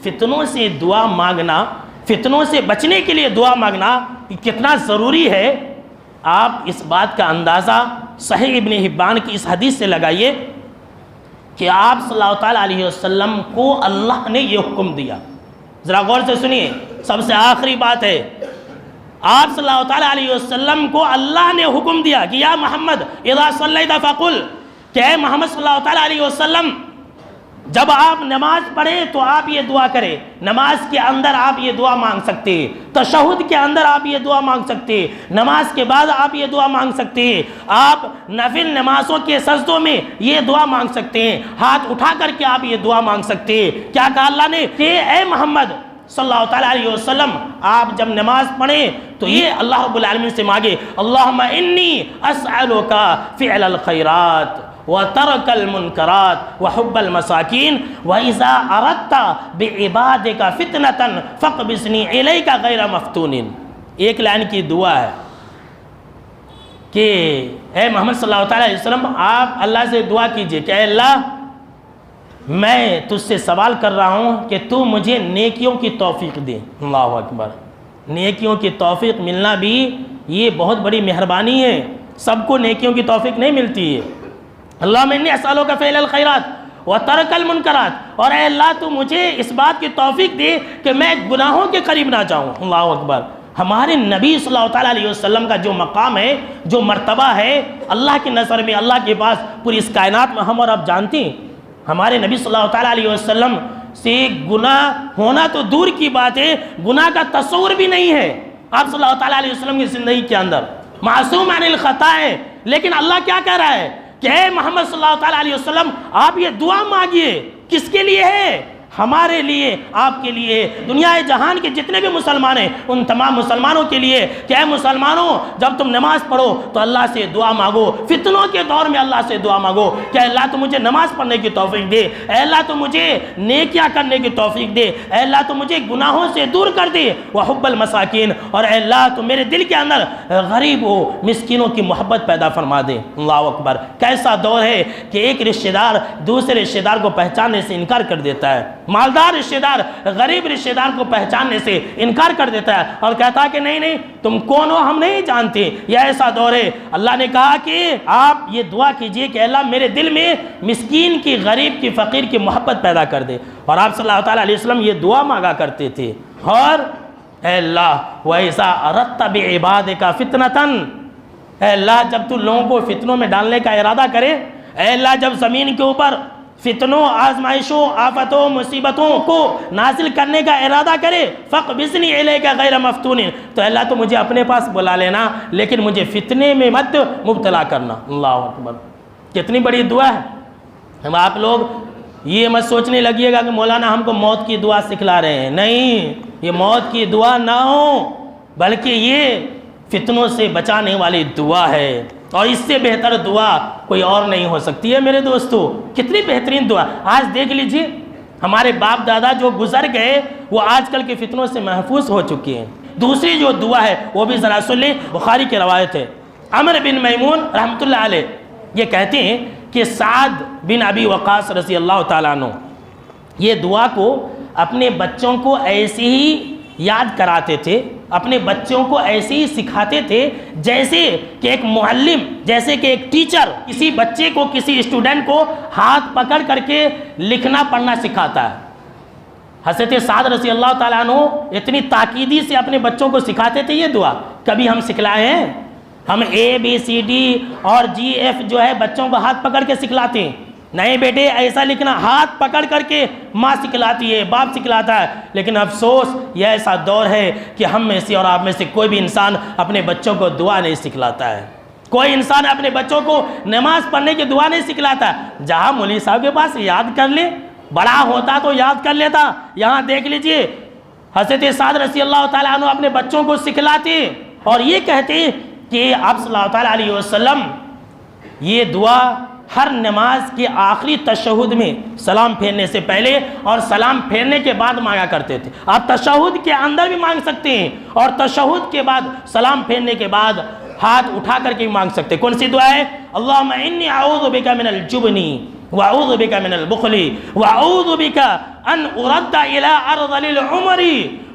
فتنوں سے دعا مانگنا، فتنوں سے بچنے کے لیے دعا مانگنا کتنا ضروری ہے، آپ اس بات کا اندازہ صحیح ابن حبان کی اس حدیث سے لگائیے کہ آپ صلی اللہ تعالیٰ علیہ وسلم کو اللہ نے یہ حکم دیا۔ ذرا غور سے سنیے، سب سے آخری بات ہے، آپ صلی اللہ تعالیٰ علیہ وسلم کو اللہ نے حکم دیا کہ یا محمد اذا صلیت فقل، کہ اے محمد صلی اللہ تعالیٰ علیہ وسلم جب آپ نماز پڑھیں تو آپ یہ دعا کریں۔ نماز کے اندر آپ یہ دعا مانگ سکتے ہیں، تشہد کے اندر آپ یہ دعا مانگ سکتے ہیں، نماز کے بعد آپ یہ دعا مانگ سکتے ہیں، آپ نفل نمازوں کے سجدوں میں یہ دعا مانگ سکتے ہیں، ہاتھ اٹھا کر کے آپ یہ دعا مانگ سکتے ہیں۔ کیا کہا اللہ نے کہ اے محمد صلی اللہ تعالیٰ علیہ وسلم آپ جب نماز پڑھیں تو یہ اللہ رب العالمین سے مانگے، اللہم انی اسألک فعل الخیرات وترک المنکرات وحب المساکین وإذا اردت بعبادک فتنة فاقبضنی الیک غیر مفتون۔ ایک لائن کی دعا ہے کہ اے محمد صلی اللہ تعالیٰ علیہ وسلم آپ اللہ سے دعا کیجئے کہ اے اللہ میں تجھ سے سوال کر رہا ہوں کہ تو مجھے نیکیوں کی توفیق دے۔ اللہ اکبر، نیکیوں کی توفیق ملنا بھی یہ بہت بڑی مہربانی ہے، سب کو نیکیوں کی توفیق نہیں ملتی ہے۔ اللہم انی اسألک فعل الخیرات وترک المنکرات، اور اے اللہ تو مجھے اس بات کی توفیق دے کہ میں گناہوں کے قریب نہ جاؤں۔ اللہ اکبر، ہمارے نبی صلی اللہ تعالیٰ علیہ وسلم کا جو مقام ہے، جو مرتبہ ہے اللہ کی نظر میں، اللہ کے پاس پوری اس کائنات میں ہم اور آپ جانتے ہیں، ہمارے نبی صلی اللہ تعالیٰ علیہ وسلم سے گناہ ہونا تو دور کی بات ہے، گناہ کا تصور بھی نہیں ہے آپ صلی اللہ تعالیٰ علیہ وسلم کی زندگی کے اندر، معصوم عن الخطا ہے۔ لیکن اللہ کیا کہہ رہا ہے کہ اے محمد صلی اللہ تعالیٰ علیہ وسلم آپ یہ دعا مانگیے، کس کے لیے ہے؟ ہمارے لیے، آپ کے لیے، دنیا جہان کے جتنے بھی مسلمان ہیں ان تمام مسلمانوں کے لیے کہ اے مسلمانوں جب تم نماز پڑھو تو اللہ سے دعا مانگو، فتنوں کے دور میں اللہ سے دعا مانگو کہ اے اللہ تو مجھے نماز پڑھنے کی توفیق دے، اے اللہ تو مجھے نیکیاں کرنے کی توفیق دے، اے اللہ تو مجھے گناہوں سے دور کر دے، وحب المساکین، اور اے اللہ تو میرے دل کے اندر غریب ہو مسکینوں کی محبت پیدا فرما دے۔ اللہ اکبر، کیسا دور ہے کہ ایک رشتہ دار دوسرے رشتہ دار کو پہچاننے سے انکار کر دیتا ہے، مالدار رشتہ دار غریب رشتہ دار کو پہچاننے سے انکار کر دیتا ہے اور کہتا ہے کہ نہیں نہیں تم کون ہو ہم نہیں جانتے۔ یہ ایسا دور ہے، اللہ نے کہا کہ آپ یہ دعا کیجئے کہ اللہ میرے دل میں مسکین کی، غریب کی، فقیر کی محبت پیدا کر دے، اور آپ صلی اللہ تعالیٰ علیہ وسلم یہ دعا مانگا کرتے تھے۔ اور اے اللہ وَإِذَا أَرَدْتَ بِعِبَادِكَ فِتْنَةً، اے اللہ جب تو لوگوں کو فتنوں میں ڈالنے کا ارادہ کرے، اے اللہ جب زمین کے اوپر فتنوں، آزمائشوں، آفتوں، مصیبتوں کو نازل کرنے کا ارادہ کرے، فَقْبِضْنِی إِلَيْكَ غَيْرَ مَفْتُونٍ، تو اللہ تو مجھے اپنے پاس بلا لینا لیکن مجھے فتنے میں مت مبتلا کرنا۔ اللہ اکبر، کتنی بڑی دعا ہے۔ ہم آپ لوگ یہ مت سوچنے لگیے گا کہ مولانا ہم کو موت کی دعا سکھلا رہے ہیں، نہیں، یہ موت کی دعا نہ ہو بلکہ یہ فتنوں سے بچانے والی دعا ہے، اور اس سے بہتر دعا کوئی اور نہیں ہو سکتی ہے۔ میرے دوستو کتنی بہترین دعا، آج دیکھ لیجئے ہمارے باپ دادا جو گزر گئے وہ آج کل کے فتنوں سے محفوظ ہو چکے ہیں۔ دوسری جو دعا ہے وہ بھی ذرا سن لیں، بخاری کی روایت ہے، عمر بن میمون رحمۃ اللہ علیہ یہ کہتے ہیں کہ سعد بن ابی وقاص رضی اللہ تعالیٰ عنہ یہ دعا کو اپنے بچوں کو ایسے ہی یاد کراتے تھے، اپنے بچوں کو ایسے ہی سکھاتے تھے جیسے کہ ایک معلم، جیسے کہ ایک ٹیچر کسی بچے کو، کسی اسٹوڈنٹ کو ہاتھ پکڑ کر کے لکھنا پڑھنا سکھاتا ہے۔ حضرت سعد رضی اللہ تعالیٰ عنہ اتنی تاکیدی سے اپنے بچوں کو سکھاتے تھے یہ دعا، کبھی ہم سکھلائے ہیں؟ ہم ABCD اور GF جو ہے بچوں کو ہاتھ پکڑ کے سکھلاتے ہیں، نہیں بیٹے ایسا لکھنا، ہاتھ پکڑ کر کے ماں سکھلاتی ہے، باپ سکھلاتا ہے۔ لیکن افسوس یہ ایسا دور ہے کہ ہم میں سے اور آپ میں سے کوئی بھی انسان اپنے بچوں کو دعا نہیں سکھلاتا ہے، کوئی انسان اپنے بچوں کو نماز پڑھنے کی دعا نہیں سکھلاتا۔ جہاں مولوی صاحب کے پاس یاد کر لے، بڑا ہوتا تو یاد کر لیتا، یہاں دیکھ لیجئے حضرت سعد رضی اللہ تعالیٰ عنہ اپنے بچوں کو سکھلاتے اور یہ کہتے کہ آپ صلی اللہ تعالیٰ علیہ وسلم یہ دعا ہر نماز کے آخری تشہد میں سلام پھیرنے سے پہلے اور سلام پھیرنے کے بعد مانگا کرتے تھے۔ آپ تشہد کے اندر بھی مانگ سکتے ہیں اور تشہد کے بعد سلام پھیرنے کے بعد ہاتھ اٹھا کر کے بھی مانگ سکتے ہیں۔ کون سی دعا ہے؟ اللہم انی اعوذ بک من الجبن واعوذ بک من البخل واعوذ بک ان ارد الى ارذل العمر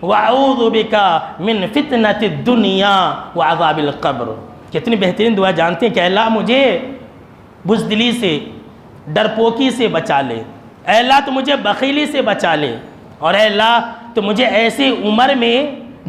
واعوذ بک من فتنۃ الدنیا وعذاب القبر۔ کتنی بہترین دعا جانتے ہیں کہ اللہ مجھے بزدلی سے، ڈرپوکی سے بچا لے، اے اللہ تو مجھے بخیلی سے بچا لے، اور اے اللہ تو مجھے ایسی عمر میں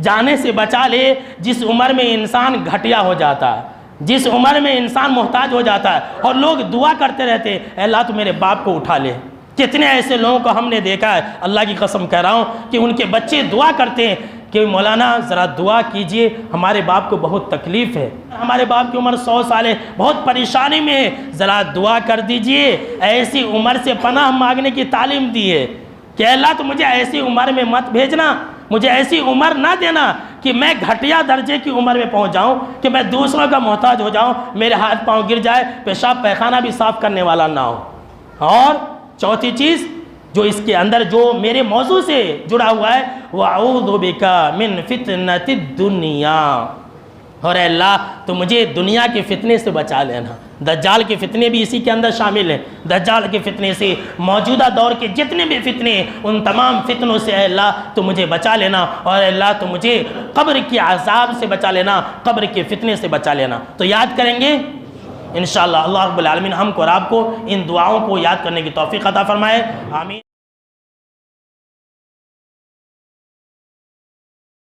جانے سے بچا لے جس عمر میں انسان گھٹیا ہو جاتا ہے، جس عمر میں انسان محتاج ہو جاتا ہے اور لوگ دعا کرتے رہتے ہیں اے اللہ تو میرے باپ کو اٹھا لے۔ کتنے ایسے لوگوں کو ہم نے دیکھا ہے، اللہ کی قسم کہہ رہا ہوں کہ ان کے بچے دعا کرتے ہیں کہ مولانا ذرا دعا کیجئے، ہمارے باپ کو بہت تکلیف ہے، ہمارے باپ کی عمر 100 سال ہے، بہت پریشانی میں ہے، ذرا دعا کر دیجئے۔ ایسی عمر سے پناہ مانگنے کی تعلیم دی ہے کہ اللہ تو مجھے ایسی عمر میں مت بھیجنا، مجھے ایسی عمر نہ دینا کہ میں گھٹیا درجے کی عمر میں پہنچ جاؤں، کہ میں دوسروں کا محتاج ہو جاؤں، میرے ہاتھ پاؤں گر جائے، پیشاب پیخانہ بھی صاف کرنے والا نہ ہو۔ اور چوتھی چیز جو اس کے اندر جو میرے موضوع سے جڑا ہوا ہے، وَأَعُوذُ بِكَ مِن فِتْنَةِ الدُّنْيَا، اور اے اللہ تو مجھے دنیا کے فتنے سے بچا لینا۔ دجال کے فتنے بھی اسی کے اندر شامل ہیں، دجال کے فتنے سے، موجودہ دور کے جتنے بھی فتنے ہیں ان تمام فتنوں سے اے اللہ تو مجھے بچا لینا، اور اے اللہ تو مجھے قبر کے عذاب سے بچا لینا، قبر کے فتنے سے بچا لینا۔ تو یاد کریں گے انشاءاللہ۔ اللہ رب العالمین ہم کو اور آپ کو ان دعاؤں کو یاد کرنے کی توفیق عطا فرمائے، آمین۔